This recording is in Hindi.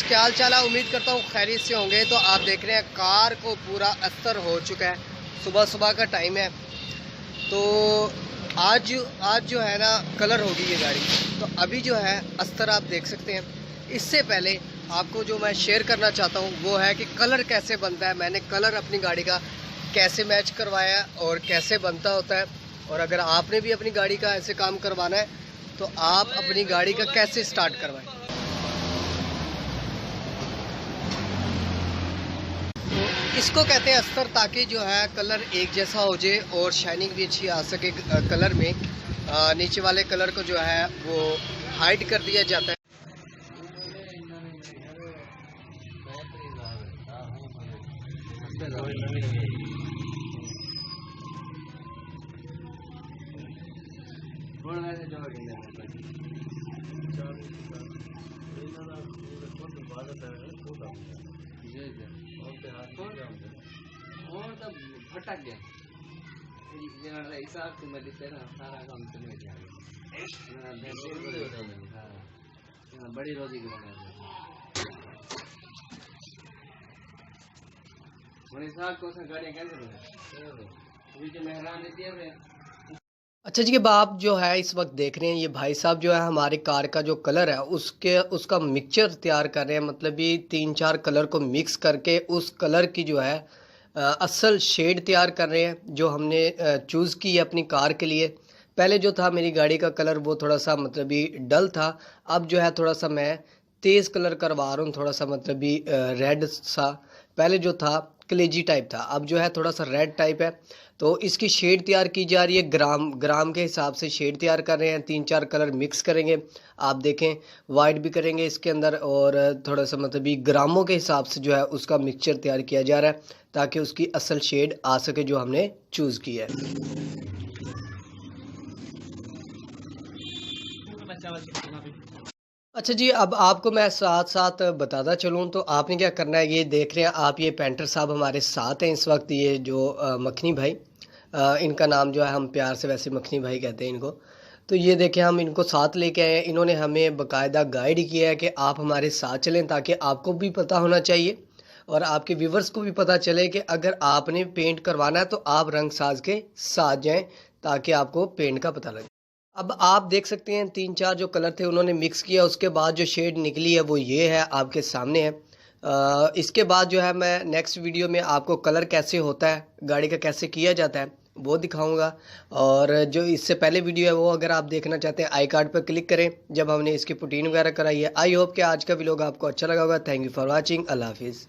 क्या हाल चाल है। उम्मीद करता हूँ खैरियत से होंगे। तो आप देख रहे हैं कार को पूरा अस्तर हो चुका है। सुबह सुबह का टाइम है। तो आज जो है ना कलर होगी ये गाड़ी। तो अभी जो है अस्तर आप देख सकते हैं। इससे पहले आपको जो मैं शेयर करना चाहता हूँ वो है कि कलर कैसे बनता है। मैंने कलर अपनी गाड़ी का कैसे मैच करवाया और कैसे बनता होता है। और अगर आपने भी अपनी गाड़ी का ऐसे काम करवाना है तो आप अपनी गाड़ी का कैसे स्टार्ट करवाएं। इसको कहते हैं अस्तर, ताकि जो है कलर एक जैसा हो जाए और शाइनिंग भी अच्छी आ सके कलर में। नीचे वाले कलर को जो है वो हाइड कर दिया जाता है। भटक गया हिसाब से मैं ना सारा काम चले गया। बड़ी रोजी हिसाब को गाड़ियाँ कैसे मेहरान दिए। अच्छा जी, अब आप जो है इस वक्त देख रहे हैं ये भाई साहब जो है हमारे कार का जो कलर है उसका मिक्सचर तैयार कर रहे हैं। मतलब ये 3-4 कलर को मिक्स करके उस कलर की जो है असल शेड तैयार कर रहे हैं जो हमने चूज़ की है अपनी कार के लिए। पहले जो था मेरी गाड़ी का कलर वो थोड़ा सा मतलब ये डल था। अब जो है थोड़ा सा मैं तेज़ कलर करवा रहा हूँ, थोड़ा सा मतलब ये रेड सा। पहले जो था कलेजी टाइप था, अब जो है थोड़ा सा रेड टाइप है। तो इसकी शेड तैयार की जा रही है, ग्राम के हिसाब से शेड तैयार कर रहे हैं। 3-4 कलर मिक्स करेंगे। आप देखें वाइट भी करेंगे इसके अंदर और थोड़ा सा मतलब ये ग्रामों के हिसाब से जो है उसका मिक्सचर तैयार किया जा रहा है ताकि उसकी असल शेड आ सके जो हमने चूज़ की है। अच्छा जी, अब आपको मैं साथ साथ बताता चलूँ तो आपने क्या करना है। ये देख रहे हैं आप, ये पेंटर साहब हमारे साथ हैं इस वक्त। ये जो मखनी भाई, इनका नाम जो है हम प्यार से वैसे मखनी भाई कहते हैं इनको। तो ये देखें हम इनको साथ लेके आए हैं। इन्होंने हमें बाकायदा गाइड किया है कि आप हमारे साथ चलें ताकि आपको भी पता होना चाहिए और आपके व्यूवर्स को भी पता चले कि अगर आपने पेंट करवाना है तो आप रंग साज के साथ जाएँ ताकि आपको पेंट का पता लगे। अब आप देख सकते हैं 3-4 जो कलर थे उन्होंने मिक्स किया, उसके बाद जो शेड निकली है वो ये है आपके सामने है। इसके बाद जो है मैं नेक्स्ट वीडियो में आपको कलर कैसे होता है, गाड़ी का कैसे किया जाता है वो दिखाऊंगा। और जो इससे पहले वीडियो है वो अगर आप देखना चाहते हैं आई कार्ड पर क्लिक करें जब हमने इसकी पुटीन वगैरह कराई है। आई होप कि आज का व्लॉग आपको अच्छा लगा होगा। Thank you for watching. अल्लाह हाफिज़।